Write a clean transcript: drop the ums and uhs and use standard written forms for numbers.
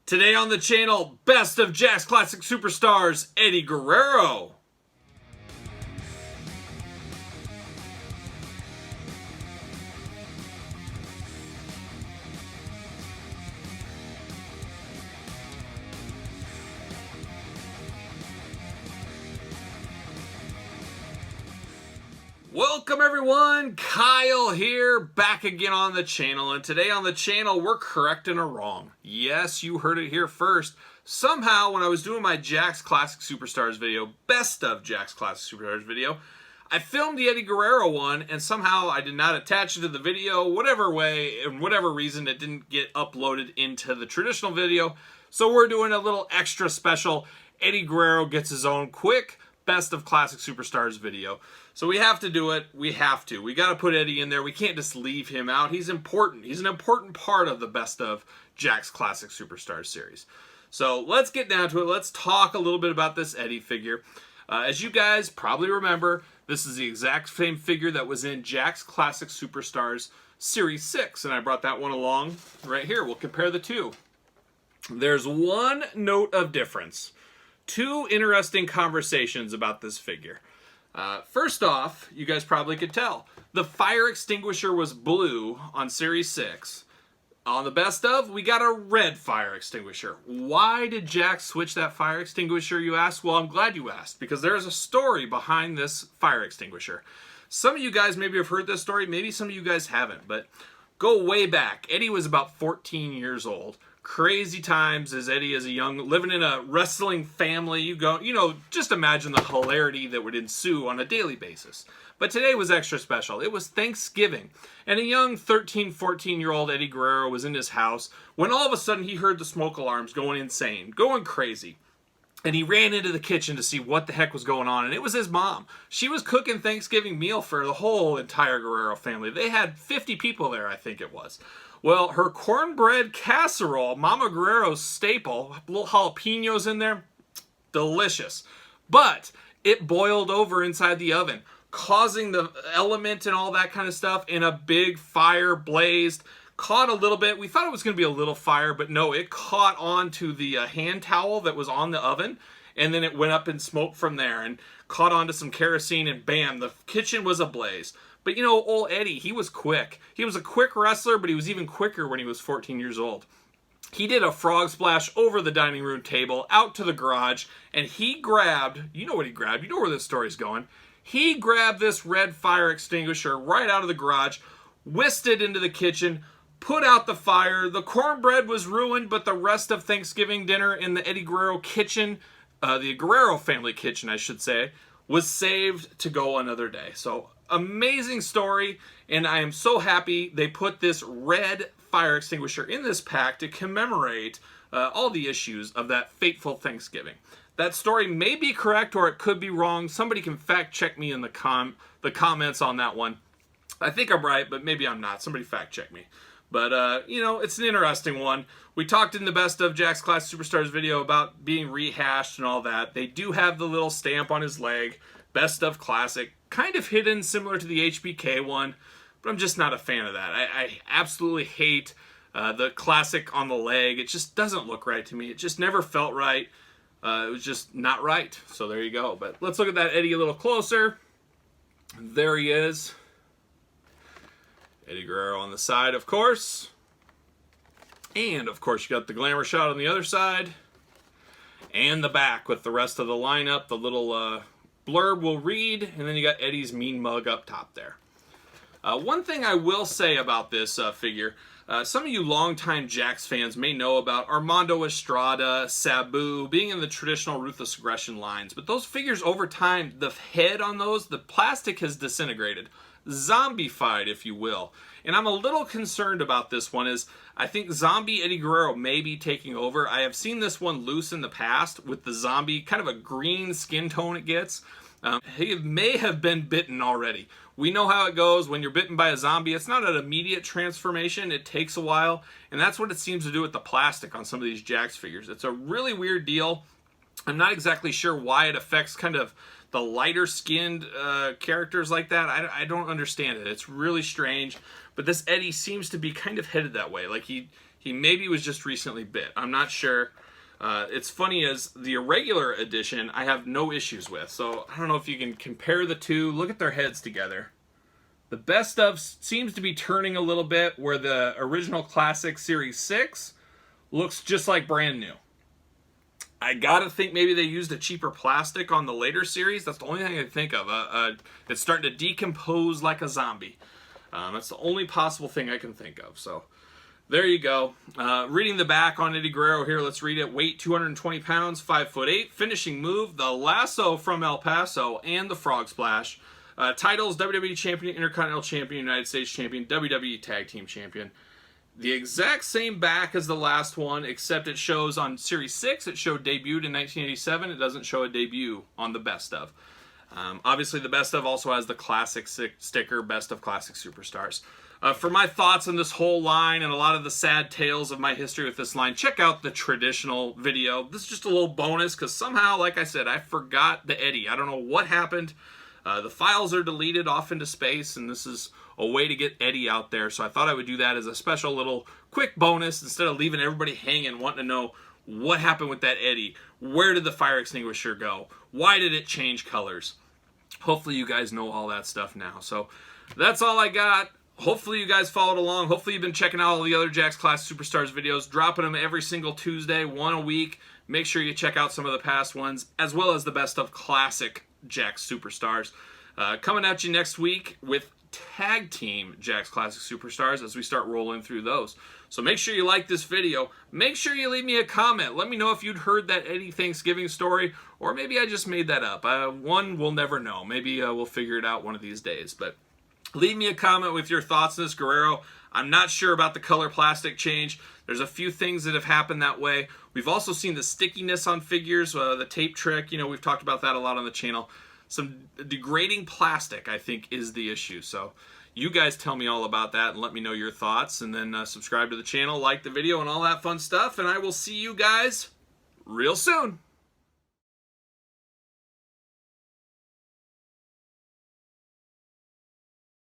Today on the channel, Best of Jakks Classic Superstars, Eddie Guerrero. Welcome everyone, Kyle here, back again on the channel, and today on the channel we're correcting a wrong. Yes, you heard it here first. Somehow when I was doing my Jakks Classic Superstars video, Best of Jakks Classic Superstars video, I filmed the Eddie Guerrero one and somehow I did not attach it to the video, whatever way, and whatever reason it didn't get uploaded into the traditional video. So we're doing a little extra special Eddie Guerrero gets his own quick Best of Classic Superstars video. So we have to do it. We have to. We got to put Eddie in there. We can't just leave him out. He's important. He's an important part of the Best of Jakks Classic Superstars series. So let's get down to it. Let's talk a little bit about this Eddie figure. As you guys probably remember, this is the exact same figure that was in Jakks Classic Superstars Series 6, and I brought that one along right here. We'll compare the two. There's one note of difference. Two interesting conversations about this figure. First off, you guys probably could tell, the fire extinguisher was blue on Series 6. On the Best of, we got a red fire extinguisher. Why did Jakks switch that fire extinguisher, you ask? Well, I'm glad you asked, because there's a story behind this fire extinguisher. Some of you guys maybe have heard this story, maybe some of you guys haven't, but go way back. Eddie was about 14 years old. Crazy times as Eddie is a young, living in a wrestling family. Just imagine the hilarity that would ensue on a daily basis. But today was extra special. It was Thanksgiving, and a young 13, 14-year-old Eddie Guerrero was in his house when all of a sudden he heard the smoke alarms going insane, going crazy. And he ran into the kitchen to see what the heck was going on, and it was his mom. She was cooking Thanksgiving meal for the whole entire Guerrero family. They had 50 people there, I think it was. Well, her cornbread casserole, Mama Guerrero's staple, little jalapenos in there, delicious. But it boiled over inside the oven, causing the element and all that kind of stuff, and a big fire blazed. Caught a little bit. We thought it was going to be a little fire, but no, it caught onto the hand towel that was on the oven, and then it went up in smoke from there and caught onto some kerosene, and bam, the kitchen was ablaze. But you know, old Eddie, he was quick. He was a quick wrestler, but he was even quicker when he was 14 years old. He did a frog splash over the dining room table, out to the garage, and he grabbed, you know what he grabbed, you know where this story's going. He grabbed this red fire extinguisher right out of the garage, whisked it into the kitchen, put out the fire. The cornbread was ruined, but the rest of Thanksgiving dinner in the Eddie Guerrero kitchen, the Guerrero family kitchen, I should say, was saved to go another day. So, amazing story, and I am so happy they put this red fire extinguisher in this pack to commemorate all the issues of that fateful Thanksgiving. That story may be correct or it could be wrong. Somebody can fact check me in the comments on that one. I think I'm right, but maybe I'm not. Somebody fact check me. But, it's an interesting one. We talked in the Best of Jakks Classic Superstars video about being rehashed and all that. They do have the little stamp on his leg, Best of Classic, kind of hidden, similar to the HBK one, but I'm just not a fan of that. I absolutely hate the Classic on the leg. It just doesn't look right to me. It just never felt right. It was just not right. So there you go. But let's look at that Eddie a little closer. There he is. Eddie Guerrero on the side, of course. And, of course, you got the glamour shot on the other side. And the back with the rest of the lineup. The little blurb will read. And then you got Eddie's mean mug up top there. One thing I will say about this figure, some of you longtime Jakks fans may know about Armando Estrada, Sabu, being in the traditional Ruthless Aggression lines. But those figures over time, the head on those, the plastic has disintegrated. Zombified, if you will. And I'm a little concerned about this one, as I think zombie Eddie Guerrero may be taking over. I have seen this one loose in the past with the zombie, kind of a green skin tone it gets. He may have been bitten already. We know how it goes when you're bitten by a zombie. It's not an immediate transformation. It takes a while, and that's what it seems to do with the plastic on some of these Jakks figures. It's a really weird deal. I'm not exactly sure why it affects kind of the lighter skinned characters like that. I don't understand it. It's really strange. But this Eddie seems to be kind of headed that way. Like he He maybe was just recently bit. I'm not sure. It's funny as the irregular edition I have no issues with. So I don't know if you can compare the two. Look at their heads together. The best of seems to be turning a little bit, where the original Classic Series 6 looks just like brand new. I gotta think maybe they used a cheaper plastic on the later series. That's the only thing I can think of. It's starting to decompose like a zombie. That's the only possible thing I can think of. So there you go. Reading the back on Eddie Guerrero here. Let's read it. Weight 220 pounds, 5'8". Finishing move, the lasso from El Paso and the frog splash. Titles, WWE Champion, Intercontinental Champion, United States Champion, WWE Tag Team Champion. The exact same back as the last one, except it shows on Series 6, it showed debuted in 1987. It doesn't show a debut on the Best Of. Obviously, the Best Of also has the Classic sticker, Best of Classic Superstars. For my thoughts on this whole line and a lot of the sad tales of my history with this line, check out the traditional video. This is just a little bonus because somehow, like I said, I forgot the Eddie. I don't know what happened. The files are deleted off into space, and this is a way to get Eddie out there. So I thought I would do that as a special little quick bonus instead of leaving everybody hanging, wanting to know what happened with that Eddie. Where did the fire extinguisher go? Why did it change colors? Hopefully you guys know all that stuff now. So that's all I got. Hopefully you guys followed along. Hopefully you've been checking out all the other Jakks Classic Superstars videos, dropping them every single Tuesday, one a week. Make sure you check out some of the past ones, as well as the Best of Classic Jakks Superstars. Coming at you next week with Tag Team Jakks Classic Superstars as we start rolling through those. So make sure you like this video. Make sure you leave me a comment. Let me know if you'd heard that Eddie Thanksgiving story, or maybe I just made that up. One, we'll never know. Maybe we'll figure it out one of these days. But leave me a comment with your thoughts on this Guerrero. I'm not sure about the color plastic change. There's a few things that have happened that way. We've also seen the stickiness on figures, the tape trick. You know, we've talked about that a lot on the channel. Some degrading plastic, I think, is the issue. So you guys tell me all about that and let me know your thoughts. And then subscribe to the channel, like the video, and all that fun stuff. And I will see you guys real soon.